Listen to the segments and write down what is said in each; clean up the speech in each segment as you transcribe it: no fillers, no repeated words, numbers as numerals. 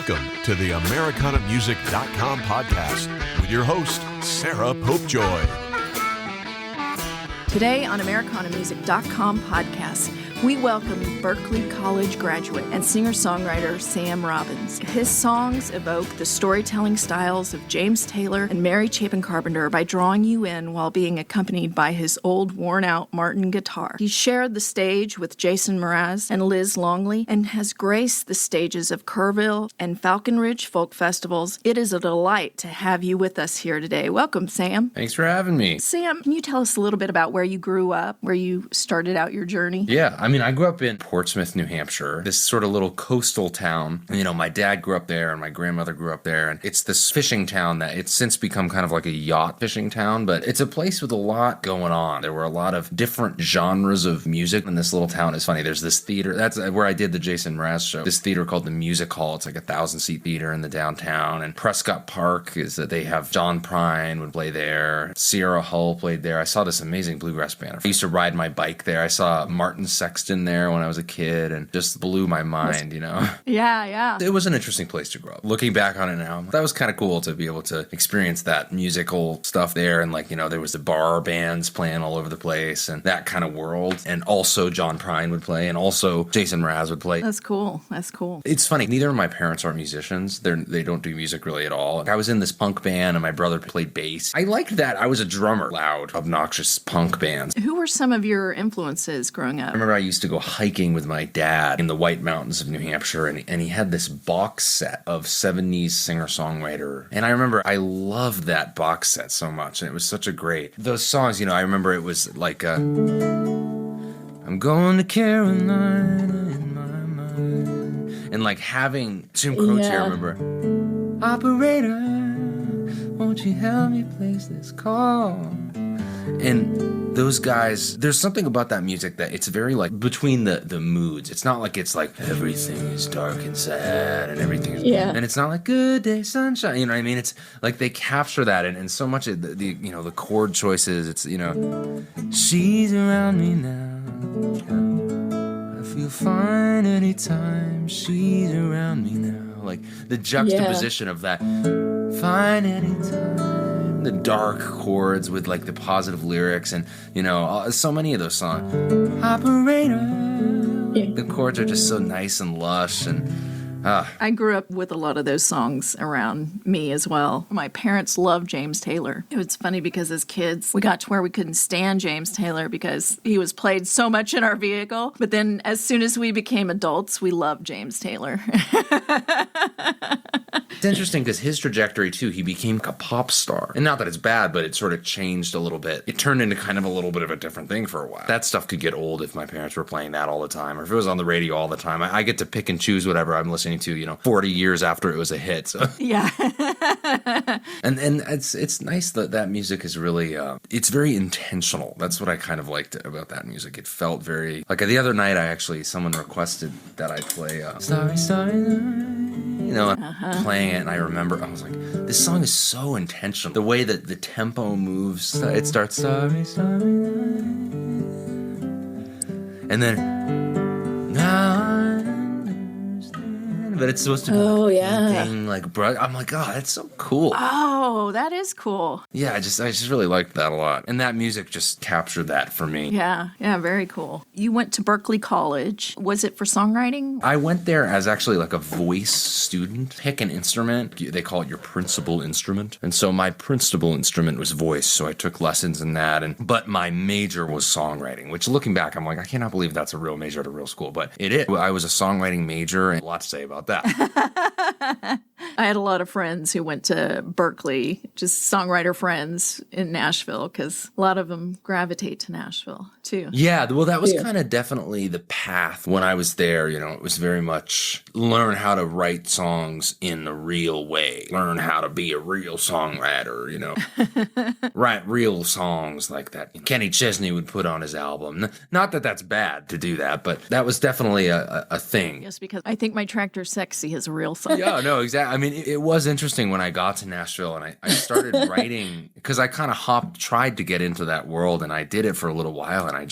Welcome to the AmericanaMusic.com podcast with your host, Sarah Popejoy. Today on AmericanaMusic.com podcast, we welcome Berklee College graduate and singer-songwriter Sam Robbins. His songs evoke the storytelling styles of James Taylor and Mary Chapin Carpenter by drawing you in while being accompanied by his old, worn-out Martin guitar. He shared the stage with Jason Mraz and Liz Longley and has graced the stages of Kerrville and Falcon Ridge folk festivals. It is a delight to have you with us here today. Welcome, Sam. Thanks for having me. Sam, can you tell us a little bit about where you grew up, where you started out your journey? Yeah, I grew up in Portsmouth, New Hampshire, this sort of little coastal town. You know, my dad grew up there and my grandmother grew up there, and it's this fishing town that it's since become kind of like a yacht fishing town, but it's a place with a lot going on. There were a lot of different genres of music in this little town. It's funny, there's this theater, that's where I did the Jason Mraz show, this theater called the Music Hall. It's like a 1,000-seat theater in the downtown, and Prescott Park is that they have John Prine would play there, Sierra Hull played there. I saw this amazing bluegrass band. I used to ride my bike there. I saw Martin Sexton there when I was a kid and just blew my mind, you know? Yeah. It was an interesting place to grow up. Looking back on it now, that was kind of cool to be able to experience that musical stuff there. And like, you know, there was the bar bands playing all over the place and that kind of world. And also John Prine would play and also Jason Mraz would play. That's cool. It's funny. Neither of my parents are musicians. They don't do music really at all. I was in this punk band and my brother played bass. I liked that. I was a drummer. Loud, obnoxious punk bands. Who were some of your influences growing up? I remember I used to go hiking with my dad in the White Mountains of New Hampshire, and he had this box set of 70's singer-songwriter. And I remember I loved that box set so much, and it was such a great... Those songs, you know, I remember it was like, I'm going to Carolina in my mind. And like having Jim Croce, I remember, operator, won't you help me place this call? And those guys, there's something about that music that it's very like between the moods. It's not like it's like everything is dark and sad and everything is, and it's not like good day sunshine, you know what I mean? It's like they capture that and so much of the you know, the chord choices, it's, you know, she's around me now, I feel fine anytime she's around me now. Like the juxtaposition of that fine anytime. The dark chords with like the positive lyrics and, you know, so many of those songs. Operator. The chords are just so nice and lush and... I grew up with a lot of those songs around me as well. My parents loved James Taylor. It was funny because as kids, we got to where we couldn't stand James Taylor because he was played so much in our vehicle. But then as soon as we became adults, we loved James Taylor. It's interesting because his trajectory, too, he became a pop star. And not that it's bad, but it sort of changed a little bit. It turned into kind of a little bit of a different thing for a while. That stuff could get old if my parents were playing that all the time, or if it was on the radio all the time. I get to pick and choose whatever I'm listening to, you know, 40 years after it was a hit. So. Yeah. and it's nice that music is really, it's very intentional. That's what I kind of liked about that music. It felt very, like the other night, someone requested that I play, Starry, Starry Night, you know, playing it, and I remember, I was like, this song is so intentional. The way that the tempo moves, it starts, Starry, Starry Night, and then, now but it's supposed to be like I'm like, oh, that's so cool. Oh, that is cool. Yeah, I just really liked that a lot. And that music just captured that for me. Yeah, very cool. You went to Berklee College. Was it for songwriting? I went there as actually like a voice student. Pick an instrument. They call it your principal instrument. And so my principal instrument was voice, so I took lessons in that. But my major was songwriting, which looking back, I'm like, I cannot believe that's a real major at a real school. But it is. I was a songwriting major, and a lot to say about that. I had a lot of friends who went to Berklee, just songwriter friends in Nashville, because a lot of them gravitate to Nashville, too. Yeah, well, that was kind of definitely the path when I was there. You know, it was very much learn how to write songs in the real way, learn how to be a real songwriter, you know, write real songs like that Kenny Chesney would put on his album. Not that that's bad to do that, but that was definitely a thing. Yes, because I think My Tractor Sexy is a real song. Yeah, no, exactly. mean, it was interesting when I got to Nashville and I started writing, because I kind of tried to get into that world, and I did it for a little while, and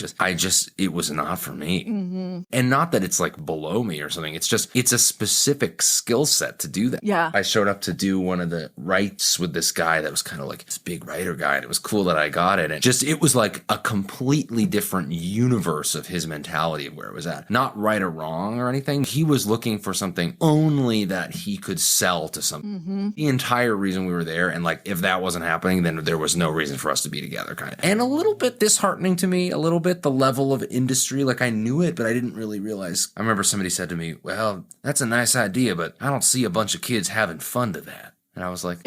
it was not for me. Mm-hmm. And not that it's like below me or something. It's just, it's a specific skill set to do that. Yeah. I showed up to do one of the writes with this guy that was kind of like this big writer guy, and it was cool that I got it. And it was like a completely different universe of his mentality of where it was at. Not right or wrong or anything. He was looking for something only that he could sell to some. Mm-hmm. The entire reason we were there, and like if that wasn't happening, then there was no reason for us to be together, kind of. And a little bit disheartening to me, a little bit the level of industry. Like I knew it, but I didn't really realize. I remember somebody said to me, well, that's a nice idea, but I don't see a bunch of kids having fun to that. And I was like,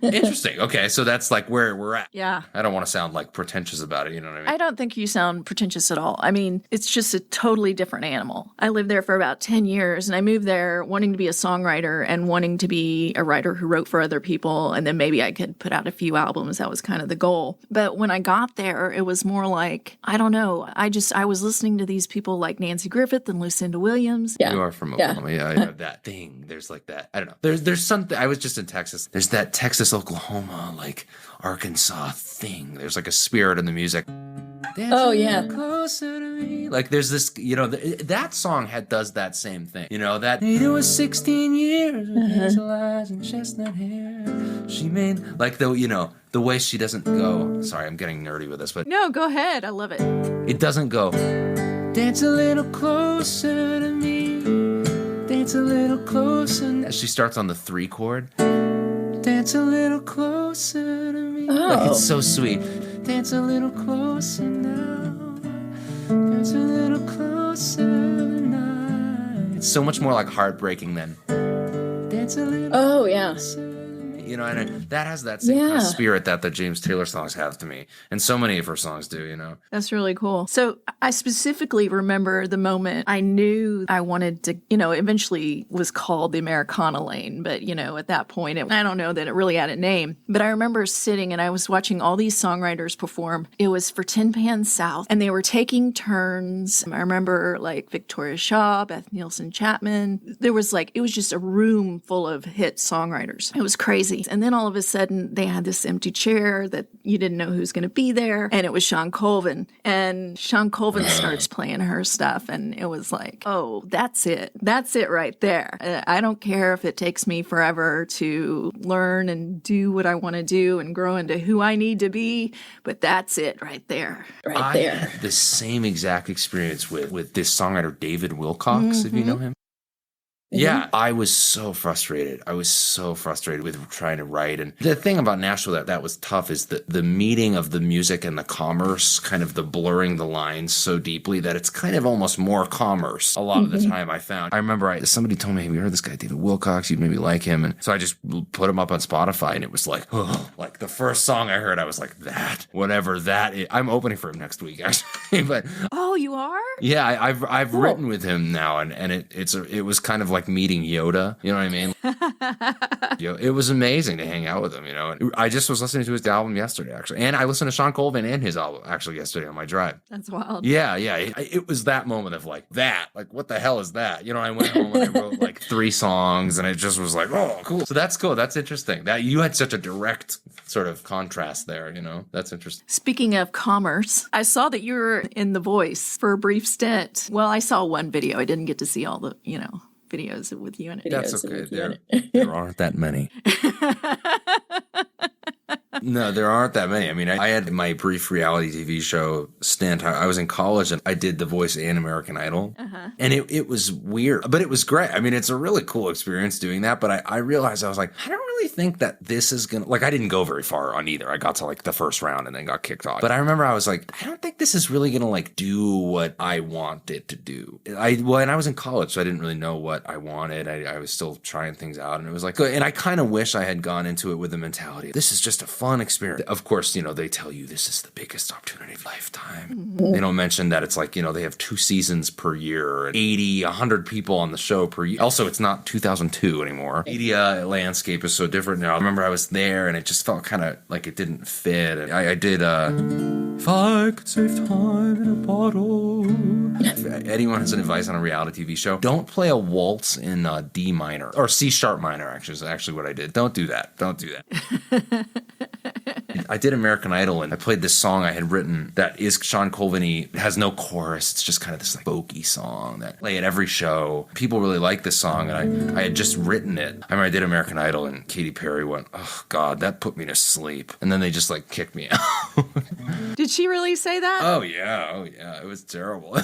interesting. Okay, so that's like where we're at. Yeah. I don't want to sound like pretentious about it, you know what I mean? I don't think you sound pretentious at all. I mean, it's just a totally different animal. I lived there for about 10 years, and I moved there wanting to be a songwriter and wanting to be a writer who wrote for other people, and then maybe I could put out a few albums. That was kind of the goal. But when I got there, it was more like, I don't know, I was listening to these people like Nancy Griffith and Lucinda Williams. Yeah. You are from Oklahoma. Yeah, you have that thing. There's like that. I don't know. There's something. I was just in Texas. There's that Texas, Oklahoma, like Arkansas thing. There's like a spirit in the music. Oh, yeah. Closer to me. Like there's this, you know, that song does that same thing. You know, that it was 16 years with hazel eyes and chestnut hair. She made, like, the way she doesn't go. Sorry, I'm getting nerdy with this, but. No, go ahead. I love it. It doesn't go, dance a little closer to me. Dance a little closer. She starts on the 3 chord. Dance a little closer to me. Oh. Like, it's so sweet. Dance a little closer now. Dance a little closer tonight. It's so much more like heartbreaking than dance a little closer. You know, and that has that same kind of spirit that the James Taylor songs have to me. And so many of her songs do, you know. That's really cool. So I specifically remember the moment I knew I wanted to, eventually was called the Americana lane. But, at that point, I don't know that it really had a name. But I remember sitting and I was watching all these songwriters perform. It was for Tin Pan South, and they were taking turns. I remember like Victoria Shaw, Beth Nielsen Chapman. It was just a room full of hit songwriters. It was crazy. And then all of a sudden, they had this empty chair that you didn't know who was going to be there. And it was Sean Colvin. And Sean Colvin starts playing her stuff. And it was like, oh, that's it. That's it right there. I don't care if it takes me forever to learn and do what I want to do and grow into who I need to be. But that's it right there. Right there. I had the same exact experience with this songwriter, David Wilcox, if you know him. Yeah, I was so frustrated. I was so frustrated with trying to write. And the thing about Nashville that was tough is the meeting of the music and the commerce, kind of the blurring the lines so deeply that it's kind of almost more commerce a lot of the time, I found. I remember somebody told me, have you heard this guy, David Wilcox? You'd maybe like him. And so I just put him up on Spotify, and it was like, like the first song I heard, I was like, whatever that is. I'm opening for him next week, actually. But oh, you are? Yeah, I've written with him now, and it was kind of like meeting Yoda, you know what I mean? It was amazing to hang out with him, And I just was listening to his album yesterday, actually, and I listened to Sean Colvin and his album actually yesterday on my drive. That's wild. Yeah. It was that moment of like what the hell is that? I went home and I wrote like 3 songs, and it just was like, oh, cool. So that's cool. That's interesting. That you had such a direct sort of contrast there. That's interesting. Speaking of commerce, I saw that you were in The Voice for a brief stint. Well, I saw one video. I didn't get to see all the, videos with you in it. That's okay. There aren't that many. No, there aren't that many. I mean, I had my brief reality TV show stint. I was in college, and I did The Voice and American Idol. And it was weird, but it was great. I mean, it's a really cool experience doing that. But I realized, I was like, I don't really think that this is going to, like, I didn't go very far on either. I got to like the first round and then got kicked off. But I remember I was like, I don't think this is really going to like do what I want it to do. And I was in college, so I didn't really know what I wanted. I was still trying things out, and it was like, and I kind of wish I had gone into it with the mentality, this is just a fun experience. Of course, they tell you this is the biggest opportunity of a lifetime. They don't mention that it's like, they have 2 seasons per year, and 80, 100 people on the show per year. Also, it's not 2002 anymore. Media landscape is so different now. I remember I was there, and it just felt kind of like it didn't fit. I did If I could save time in a bottle. If anyone has an advice on a reality TV show, don't play a waltz in D minor or C sharp minor. Actually, is actually what I did. Don't do that. Don't do that. I did American Idol, and I played this song I had written that is Sean Colvin-y. It has no chorus. It's just kind of this like folky song that I play at every show. People really like this song, and I had just written it. I remember I did American Idol, and Katy Perry went, "Oh God, that put me to sleep." And then they just like kicked me out. Did she really say that? Oh yeah, it was terrible.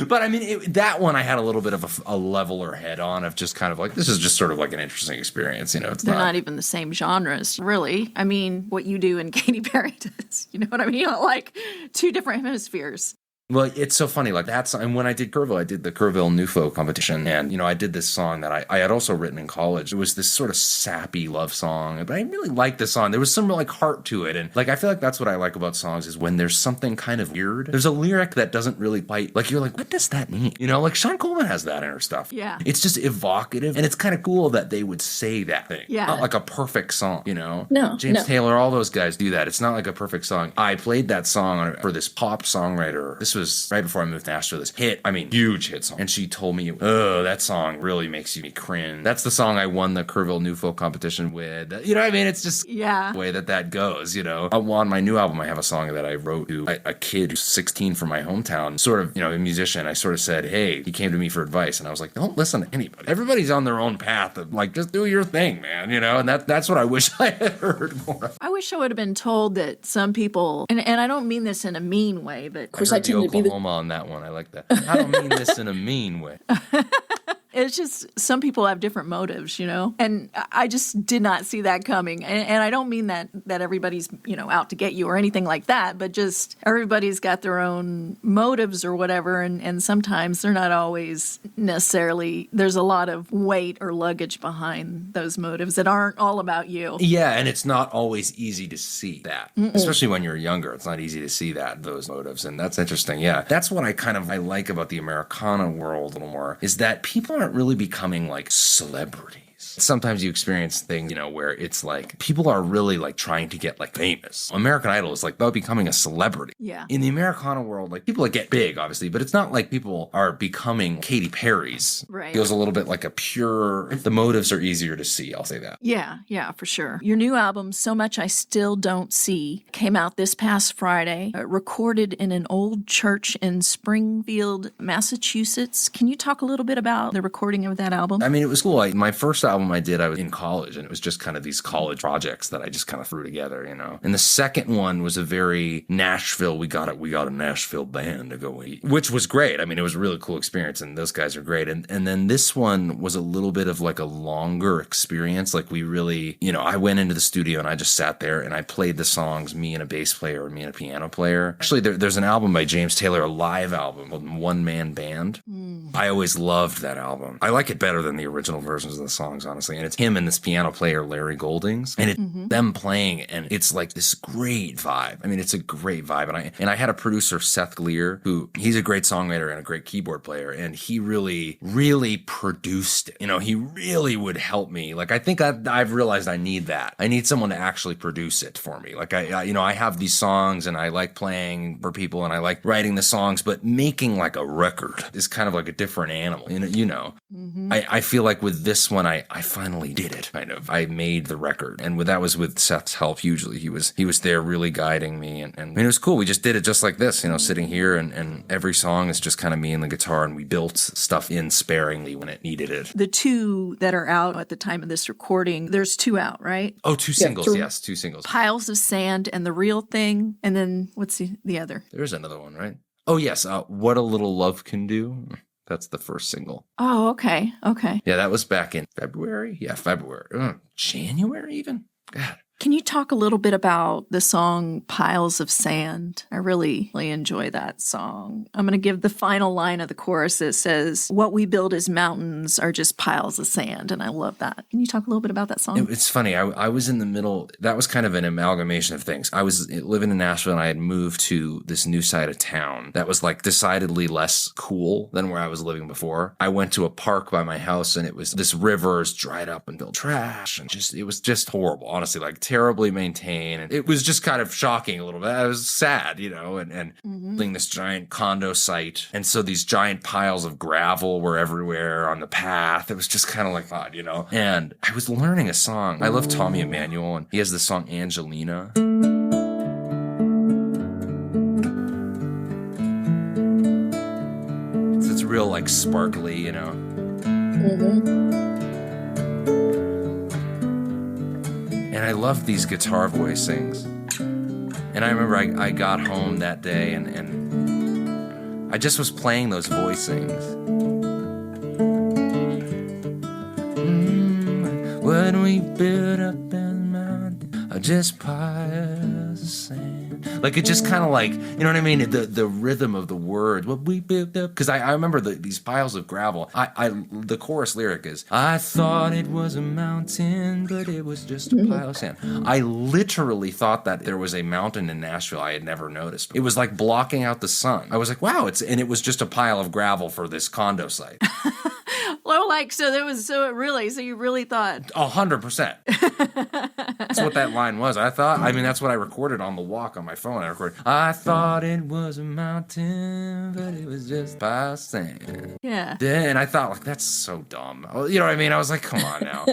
But I mean, that one I had a little bit of a leveler head on of just kind of like, this is just sort of like an interesting experience, It's They're not even the same genres, really. I mean, what you do and Katy Perry does, you know what I mean? Like two different hemispheres. Well, it's so funny, like that song, and when I did Kerrville, I did the Kerrville New Folk competition, and, I did this song that I had also written in college. It was this sort of sappy love song, but I really liked the song. There was some real, like, heart to it, and, like, I feel like that's what I like about songs is when there's something kind of weird. There's a lyric that doesn't really bite, like, you're like, what does that mean? Like, Sean Coleman has that in her stuff. Yeah. It's just evocative, and it's kind of cool that they would say that thing. Yeah. Not like a perfect song, No. James Taylor, all those guys do that. It's not like a perfect song. I played that song for this pop songwriter. This was right before I moved to Nashville. This huge hit song. And she told me, oh, that song really makes you cringe. That's the song I won the Kerrville New Folk competition with. You know what I mean? It's just the way that goes, On my new album, I have a song that I wrote to a kid who's 16 from my hometown, sort of, a musician. I sort of said, hey, he came to me for advice. And I was like, don't listen to anybody. Everybody's on their own path of like, just do your thing, man, And that's what I wish I had heard more of. I wish I would have been told that some people, and I don't mean this in a mean way, but of course I tend to be Oklahoma on that one. I like that. I don't mean this in a mean way. It's just some people have different motives, and I just did not see that coming. And I don't mean that everybody's, out to get you or anything like that, but just everybody's got their own motives or whatever. And sometimes they're not always necessarily, there's a lot of weight or luggage behind those motives that aren't all about you. Yeah. And it's not always easy to see that, especially when you're younger. It's not easy to see those motives. And that's interesting. Yeah. That's what I like about the Americana world a little more is that people aren't really becoming like celebrities. Sometimes you experience things, where it's like people are really like trying to get like famous. American Idol is like about becoming a celebrity. Yeah. In the Americana world, like people that get big, obviously, but it's not like people are becoming Katy Perry's. Right. It feels a little bit like a pure, the motives are easier to see. I'll say that. Yeah, for sure. Your new album, So Much I Still Don't See, came out this past Friday, recorded in an old church in Springfield, Massachusetts. Can you talk a little bit about the recording of that album? I mean, it was cool. My first album I did, I was in college, and it was just kind of these college projects that I just kind of threw together, And the second one was a very Nashville, we got a Nashville band to go eat, which was great. I mean, it was a really cool experience, and those guys are great. And then this one was a little bit of like a longer experience. Like we really, I went into the studio and I just sat there and I played the songs, me and a bass player and me and a piano player. Actually, there's an album by James Taylor, a live album called One Man Band. I always loved that album. I like it better than the original versions of the songs, honestly. And it's him and this piano player, Larry Goldings, and it's them playing, and it's like this great vibe. I mean, it's a great vibe. And I had a producer, Seth Gleer, who he's a great songwriter and a great keyboard player, and he really, really produced it. He really would help me. Like, I think I've realized I need that. I need someone to actually produce it for me. Like, I have these songs, and I like playing for people, and I like writing the songs, but making like a record is kind of like a different animal. I feel like with this one, I finally did it. Kind of. I made the record, and that was with Seth's help hugely. He was there really guiding me, and I mean, it was cool. We just did it just like this, sitting here, and every song is just kind of me and the guitar, and we built stuff in sparingly when it needed it. The two that are out at the time of this recording, there's two out, right? Oh, two singles, yes, two singles. Piles of Sand and The Real Thing, and then what's the other? There's another one, right? Oh, yes, What a Little Love Can Do. That's the first single. Oh, okay. Yeah, that was back in February. Yeah, February. January even? God. Can you talk a little bit about the song Piles of Sand? I really enjoy that song. I'm going to give the final line of the chorus that says, what we build as mountains are just piles of sand. And I love that. Can you talk a little bit about that song? It's funny. I was in the middle. That was kind of an amalgamation of things. I was living in Nashville, and I had moved to this new side of town that was like decidedly less cool than where I was living before. I went to a park by my house, and it was this river is dried up and built trash. And it was just horrible. Honestly, like terribly maintained. And it was just kind of shocking a little bit. I was sad, and building this giant condo site. And so these giant piles of gravel were everywhere on the path. It was just kind of like odd, And I was learning a song. I love Tommy Emmanuel, and he has this song, Angelina. It's real, like, sparkly, And I love these guitar voicings. And I remember I got home that day and I just was playing those voicings. What we built up in the mountain are just piles of sand. Like, it just kind of like, you know what I mean? The rhythm of the words, what we built up. Because I remember these piles of gravel. The chorus lyric is, I thought it was a mountain, but it was just a pile of sand. I literally thought that there was a mountain in Nashville I had never noticed. It was like blocking out the sun. I was like, wow, and it was just a pile of gravel for this condo site. Well, like, so you really thought 100%. That's what that line was. That's what I recorded on the walk on my phone. I thought it was a mountain, but it was just by sand. Yeah. And I thought, like, that's so dumb. You know what I mean? I was like, come on now.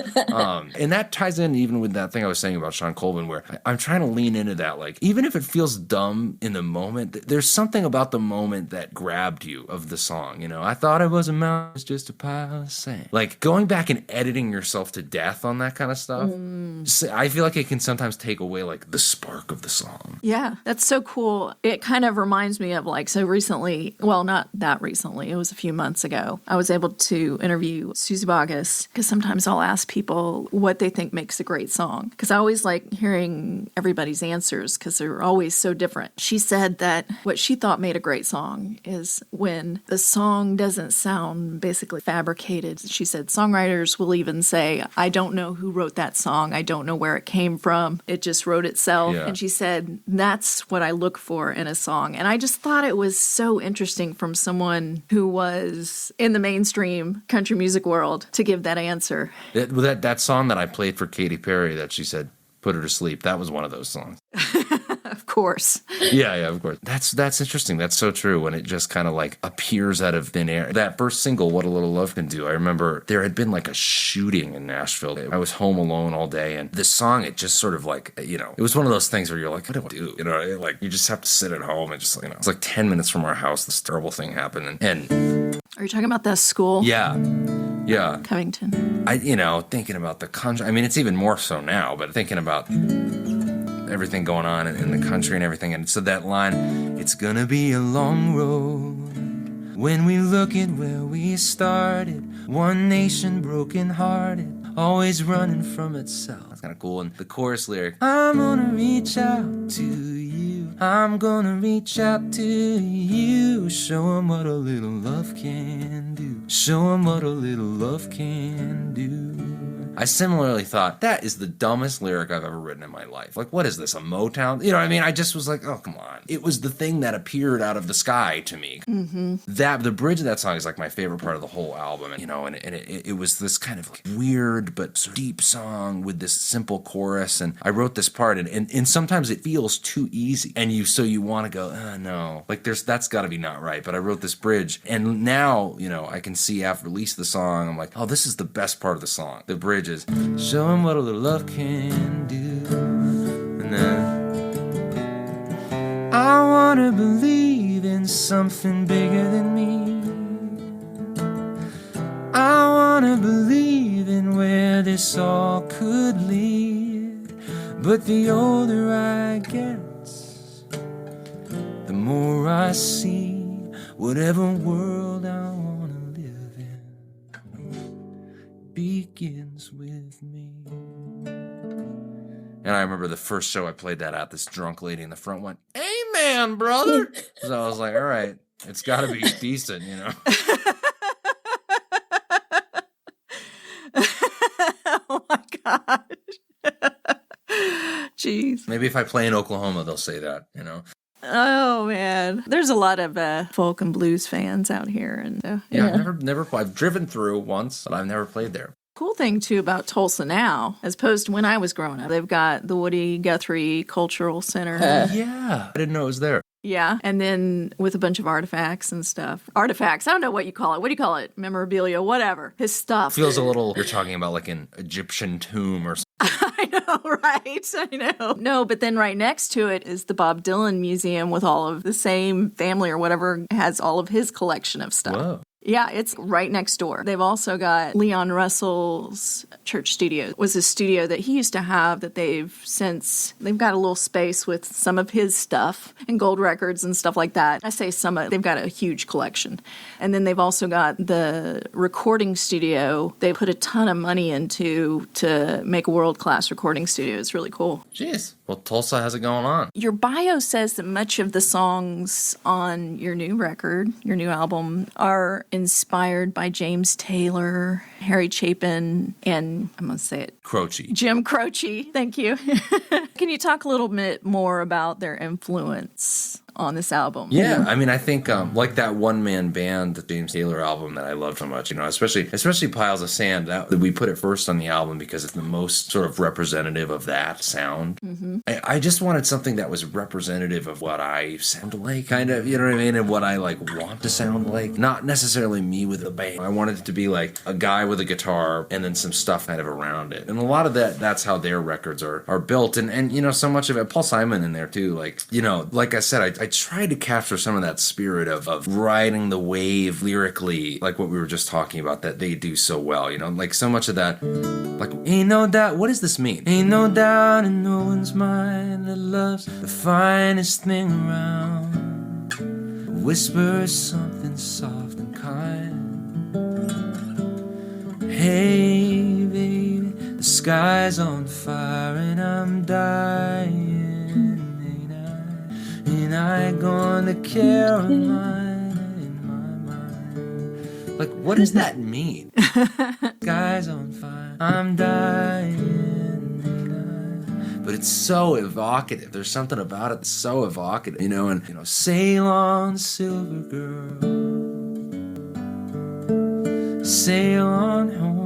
And that ties in even with that thing I was saying about Sean Colvin, where I'm trying to lean into that. Like, even if it feels dumb in the moment, there's something about the moment that grabbed you of the song. I thought it was a mountain, it's just a pile of sand. Like, going back and editing yourself to death on that kind of stuff, I feel like it can sometimes take away, like, the spark of the song. Yeah, that's so cool. It kind of reminds me of, like, so recently, well, not that recently, it was a few months ago, I was able to interview Susie Boggess, because sometimes I'll ask people what they think makes a great song, because I always like hearing everybody's answers, because they're always so different. She said that what she thought made a great song is when the song doesn't sound basically fabricated. She said songwriters will even say, I don't know who wrote that song, I don't know where it came from, it just wrote itself. Yeah. And she said, that's what I look for in a song. And I just thought it was so interesting from someone who was in the mainstream country music world to give that answer. That song that I played for Katy Perry that she said, put her to sleep, that was one of those songs. Of course. Yeah, of course. That's interesting. That's so true when it just kind of like appears out of thin air. That first single, What a Little Love Can Do, I remember there had been like a shooting in Nashville. I was home alone all day, and this song, it just sort of like, it was one of those things where you're like, what do I do? Like, you just have to sit at home and just, it's like 10 minutes from our house, this terrible thing happened. And are you talking about the school? Yeah. Covington. Thinking about the country. I mean, it's even more so now, but thinking about everything going on in the country and everything. And so that line, it's gonna be a long road when we look at where we started. One nation broken hearted, always running from itself. That's kind of cool. And the chorus lyric, I'm gonna reach out to you. I'm gonna reach out to you. Show 'em what a little love can do. Show 'em what a little love can do. I similarly thought, that is the dumbest lyric I've ever written in my life. Like, what is this, a Motown? You know what I mean? I just was like, oh, come on. It was the thing that appeared out of the sky to me. Mm-hmm. The bridge of that song is like my favorite part of the whole album. And, it was this kind of like weird but sort of deep song with this simple chorus. And I wrote this part, and sometimes it feels too easy. And so you want to go, oh, no. Like, that's got to be not right. But I wrote this bridge. And now, I can see after release the song, I'm like, oh, this is the best part of the song. The bridge is, show 'em what a little love can do. And then, I wanna believe in something bigger than me. I wanna believe in where this all could lead. But the older I get, the more I see whatever world I wanna live in begins with me. And I remember the first show I played that at, this drunk lady in the front went, amen, brother. So I was like, all right, it's got to be decent, Oh my gosh. Jeez. Maybe if I play in Oklahoma, they'll say that, Oh man, there's a lot of folk and blues fans out here, and yeah, I've never I've driven through once, but I've never played there. Cool thing, too, about Tulsa now, as opposed to when I was growing up, they've got the Woody Guthrie Cultural Center. Yeah. I didn't know it was there. Yeah, and then with a bunch of artifacts and stuff. Artifacts, I don't know what you call it. What do you call it? Memorabilia, whatever. His stuff. Feels a little, you're talking about like an Egyptian tomb or something. I know, right? I know. No, but then right next to it is the Bob Dylan Museum with all of the same family or whatever has all of his collection of stuff. Whoa. Yeah, it's right next door. They've also got Leon Russell's church studio. It was a studio that he used to have that they've got a little space with some of his stuff and gold records and stuff like that. I say they've got a huge collection. And then they've also got the recording studio they put a ton of money into to make a world-class recording studio. It's really cool. Jeez. Well, Tulsa has it going on. Your bio says that much of the songs on your new record, your new album, are inspired by James Taylor, Harry Chapin, and I'm going to say it. Croce. Jim Croce. Thank you. Can you talk a little bit more about their influence on this album? Yeah, I mean, I think like that one-man band, the James Taylor album that I love so much, especially Piles of Sand, that we put it first on the album because it's the most sort of representative of that sound. Mm-hmm. I just wanted something that was representative of what I sound like, kind of, you know what I mean, and what I like want to sound like. Not necessarily me with a band. I wanted it to be like a guy with a guitar and then some stuff kind of around it. And a lot of that's how their records are built. And you know, so much of it, Paul Simon in there too, like, you know, like I said, I tried to capture some of that spirit of riding the wave lyrically, like what we were just talking about, that they do so well, you know, like so much of that, like, ain't no doubt, what does this mean? Ain't no doubt in no one's mind that love's the finest thing around. Whisper something soft and kind. Hey, baby, the sky's on fire and I'm dying. Ain't I gonna Carolina in my mind? Like, what does that mean? Sky's on fire, I'm dying, ain't I? But it's so evocative. There's something about it that's so evocative, you know, and, you know, sail on, silver girl, sail on home.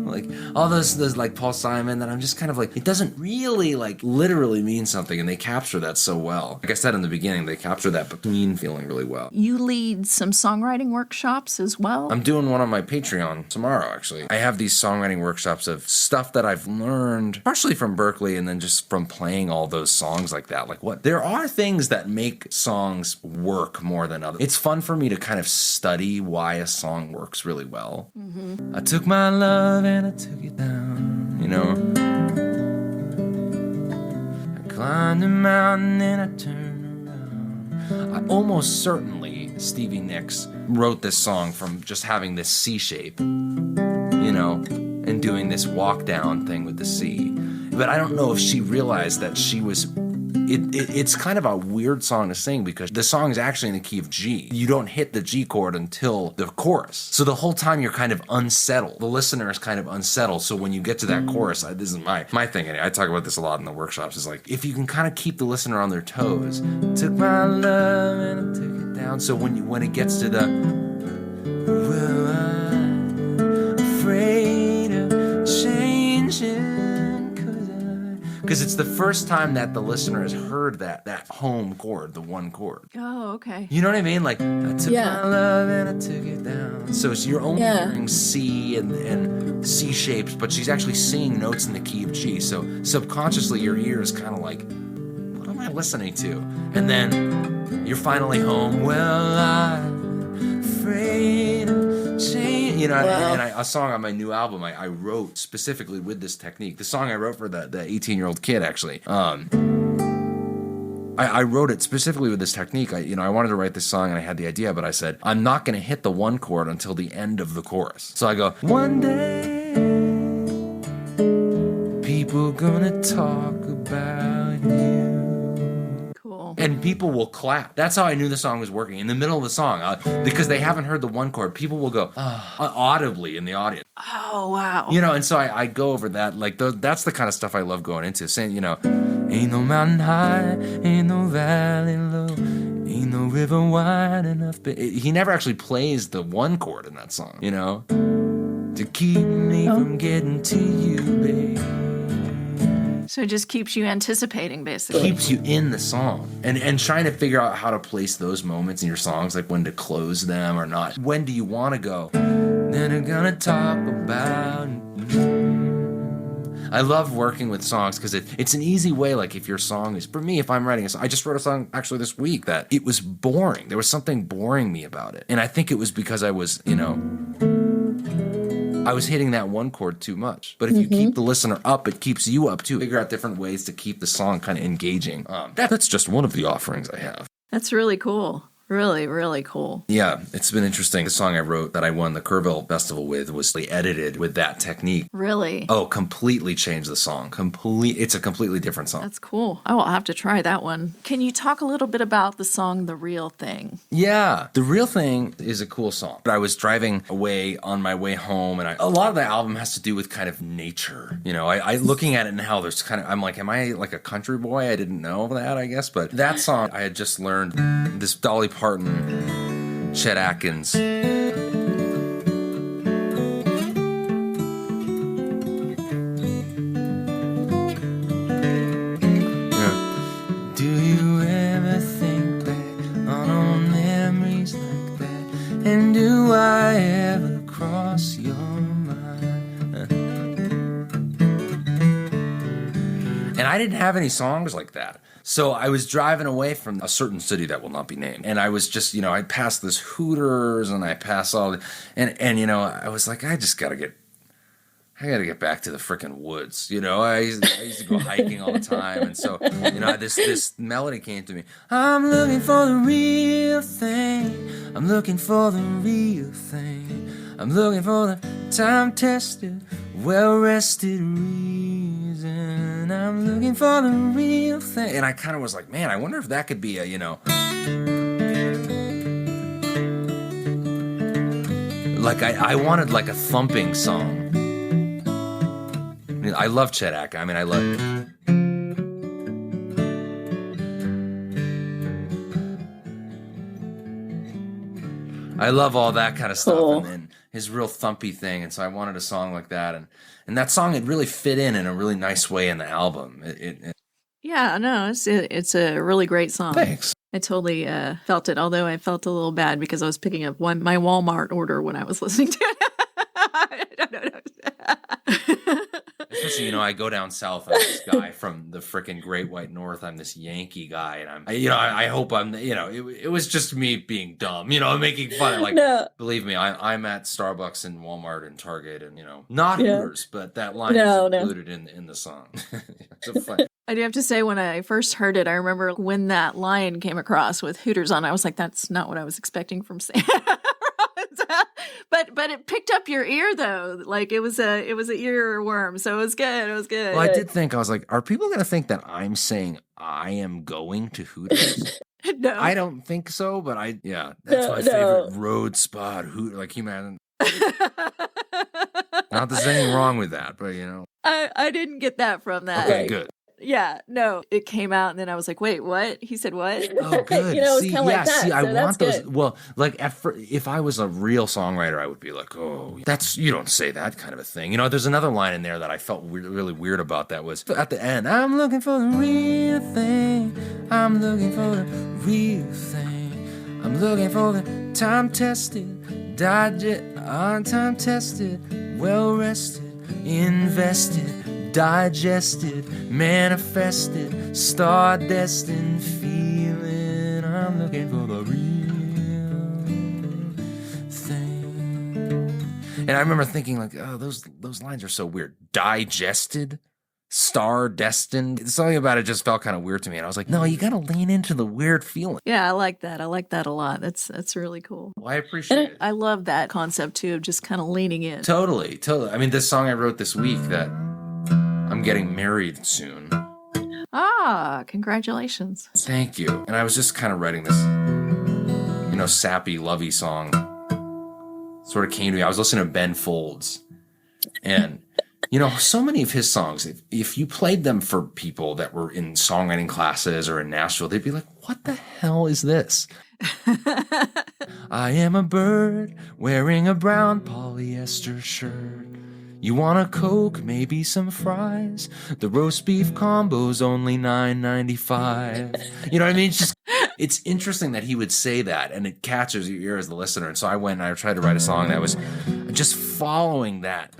Like, all those like Paul Simon that I'm just kind of like, it doesn't really like literally mean something, and they capture that so well. Like I said in the beginning, they capture that between feeling really well. You lead some songwriting workshops as well? I'm doing one on my Patreon tomorrow, actually. I have these songwriting workshops of stuff that I've learned, partially from Berklee and then just from playing all those songs like that. Like what? There are things that make songs work more than others. It's fun for me to kind of study why a song works really well. Mm-hmm. I took my love and I took it down, you know. I climbed a mountain and I turned around. I almost certainly, Stevie Nicks wrote this song from just having this C shape, you know, and doing this walk down thing with the C. But I don't know if she realized that she was... It's kind of a weird song to sing because the song is actually in the key of G. You don't hit the G chord until the chorus. So the whole time you're kind of unsettled. The listener is kind of unsettled. So when you get to that chorus, this is my thing. I talk about this a lot in the workshops. Is like, if you can kind of keep the listener on their toes. Took my love and I took it down. So when it gets to the, well, I'm afraid of changing. Because it's the first time that the listener has heard that home chord, the one chord. Oh, okay. You know what I mean? Like, I took my love and I took it down. So you're only hearing C and C shapes, but she's actually singing notes in the key of G. So subconsciously, your ear is kind of like, what am I listening to? And then you're finally home. Well, I'm afraid of change. You know, and a song on my new album I wrote specifically with this technique. The song I wrote for the 18-year-old kid, actually. I wrote it specifically with this technique. I wanted to write this song and I had the idea, but I said, I'm not going to hit the one chord until the end of the chorus. So I go, one day, people gonna talk about you. And people will clap. That's how I knew the song was working. In the middle of the song, because they haven't heard the one chord, people will go audibly in the audience. Oh, wow. You know, and so I go over that. Like, that's the kind of stuff I love going into. Saying, you know, ain't no mountain high, ain't no valley low, ain't no river wide enough. He never actually plays the one chord in that song, you know. to keep me from getting to you, babe. So it just keeps you anticipating, basically. Keeps you in the song and trying to figure out how to place those moments in your songs, like when to close them or not. When do you want to go? Then I'm gonna talk about. I love working with songs because it's an easy way. Like if your song is, for me, if I'm writing a song, I just wrote a song actually this week that it was boring. There was something boring me about it. And I think it was because I was, I was hitting that one chord too much. But if you keep the listener up, it keeps you up too. Figure out different ways to keep the song kind of engaging. That's just one of the offerings I have. That's really cool. Really, really cool. Yeah, it's been interesting. The song I wrote that I won the Kerrville Festival with was edited with that technique. Really? Oh, completely changed the song. It's a completely different song. That's cool. Oh, I'll have to try that one. Can you talk a little bit about the song The Real Thing? Yeah, The Real Thing is a cool song. I was driving away on my way home, and a lot of the album has to do with kind of nature. I looking at it now, there's kind of, I'm like, am I like a country boy? I didn't know that, I guess. But that song, I had just learned this Dolly Parton, Chet Atkins. Do you ever think back on old memories like that? And do I ever cross your mind? And I didn't have any songs like that. So I was driving away from a certain city that will not be named. And I was just, I passed this Hooters and I passed all the, and I was like, I gotta get back to the frickin' woods. I used to go hiking all the time. And so, this melody came to me. I'm looking for the real thing. I'm looking for the real thing. I'm looking for the time-tested, well-rested reason. I'm looking for the real thing. And I kind of was like, man, I wonder if that could be a, like I wanted like a thumping song. I love Chet Atkins. I love all that kind of stuff. Cool. And then his real thumpy thing. And so I wanted a song like that. And that song, it really fit in a really nice way in the album. Yeah, no, it's a really great song. Thanks. I totally felt it, although I felt a little bad because I was picking up my Walmart order when I was listening to it. I don't know. Especially, I go down south, I'm this guy from the frickin' Great White North. I'm this Yankee guy, and I hope I'm, it was just me being dumb, making fun of, like, no. Believe me, I'm at Starbucks and Walmart and Target and, not Hooters, but that line is included in the song. It's fun. I do have to say, when I first heard it, I remember when that line came across with Hooters on, I was like, that's not what I was expecting from Sam. But it picked up your ear though, like it was a earworm, so it was good. Well, I did think, I was like, are people going to think that I'm saying I am going to Hooters? No, I don't think so. But that's my favorite road spot. Hooters, like you man. Not there's anything wrong with that, but I didn't get that from that. Okay, good. Yeah, no, it came out, and then I was like, "Wait, what?" He said, "What?" Oh, good. It's kind of like that. See, I so want those. Good. Well, like if I was a real songwriter, I would be like, "Oh, you don't say that kind of a thing." There's another line in there that I felt really weird about. That was at the end. I'm looking for the real thing. I'm looking for the real thing. I'm looking for the time-tested, time-tested, well-rested, invested. Digested, manifested, star-destined feeling. I'm looking for the real thing. And I remember thinking, like, oh, those lines are so weird. Digested, star-destined. Something about it just felt kind of weird to me. And I was like, no, you got to lean into the weird feeling. Yeah, I like that. I like that a lot. That's really cool. Well, I appreciate it. I love that concept, too, of just kind of leaning in. Totally. This song I wrote this week that I'm getting married soon. Ah, congratulations. Thank you. And I was just kind of writing this, sappy, lovey song. Sort of came to me. I was listening to Ben Folds. And, so many of his songs, if you played them for people that were in songwriting classes or in Nashville, they'd be like, what the hell is this? I am a bird wearing a brown polyester shirt. You want a Coke, maybe some fries? The roast beef combo's only $9.95. You know what I mean? It's interesting that he would say that, and it catches your ear as the listener. And so I went and I tried to write a song that was just following that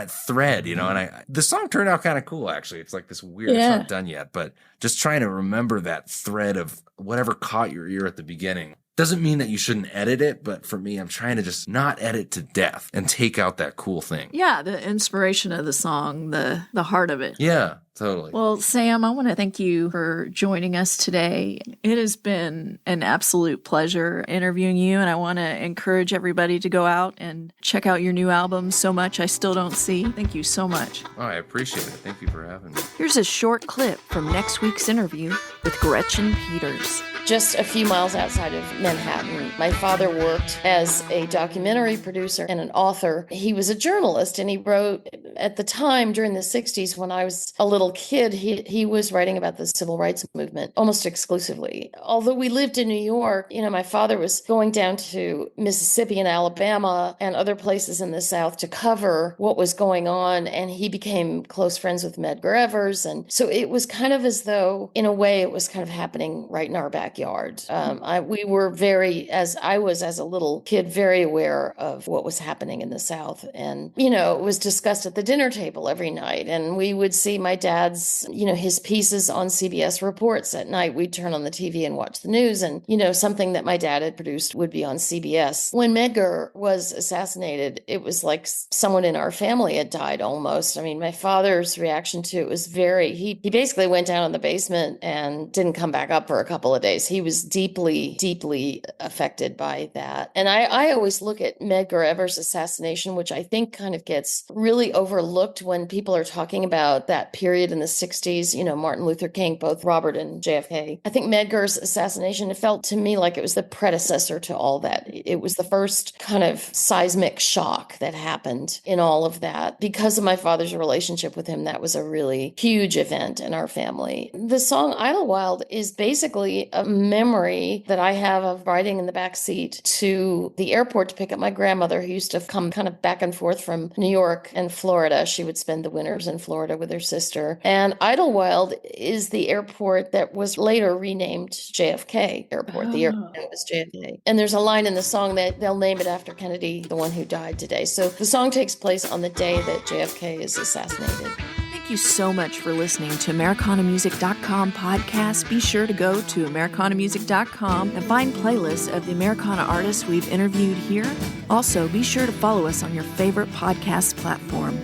thread, you know, and the song turned out kind of cool, actually. It's like this weird, It's not done yet, but just trying to remember that thread of whatever caught your ear at the beginning. Doesn't mean that you shouldn't edit it, but for me, I'm trying to just not edit to death and take out that cool thing. Yeah, the inspiration of the song, the heart of it. Yeah, totally. Well, Sam, I want to thank you for joining us today. It has been an absolute pleasure interviewing you, and I want to encourage everybody to go out and check out your new album, So Much I Still Don't See. Thank you so much. Oh, I appreciate it. Thank you for having me. Here's a short clip from next week's interview with Gretchen Peters. Just a few miles outside of Manhattan. My father worked as a documentary producer and an author. He was a journalist, and he wrote at the time during the 60s when I was a little kid, he was writing about the civil rights movement almost exclusively. Although we lived in New York, you know, my father was going down to Mississippi and Alabama and other places in the South to cover what was going on, and he became close friends with Medgar Evers. And so it was kind of as though, in a way, it was kind of happening right in our backyard. We were as a little kid, very aware of what was happening in the South. And, you know, it was discussed at the dinner table every night. And we would see my dad's, you know, his pieces on CBS reports at night. We'd turn on the TV and watch the news. And, you know, something that my dad had produced would be on CBS. When Medgar was assassinated, it was like someone in our family had died almost. I mean, my father's reaction to it was he basically went down in the basement and didn't come back up for a couple of days. He was deeply, deeply affected by that. And I always look at Medgar Evers' assassination, which I think kind of gets really overlooked when people are talking about that period in the 60s, you know, Martin Luther King, both Robert and JFK. I think Medgar's assassination, it felt to me like it was the predecessor to all that. It was the first kind of seismic shock that happened in all of that. Because of my father's relationship with him, that was a really huge event in our family. The song Idlewild is basically a memory that I have of riding in the back seat to the airport to pick up my grandmother, who used to come kind of back and forth from New York and Florida. She would spend the winters in Florida with her sister. And Idlewild is the airport that was later renamed JFK Airport. The airport was JFK. And there's a line in the song that they'll name it after Kennedy, the one who died today. So the song takes place on the day that JFK is assassinated. Thank you so much for listening to AmericanaMusic.com podcast. Be sure to go to AmericanaMusic.com and find playlists of the Americana artists we've interviewed here. Also, be sure to follow us on your favorite podcast platform.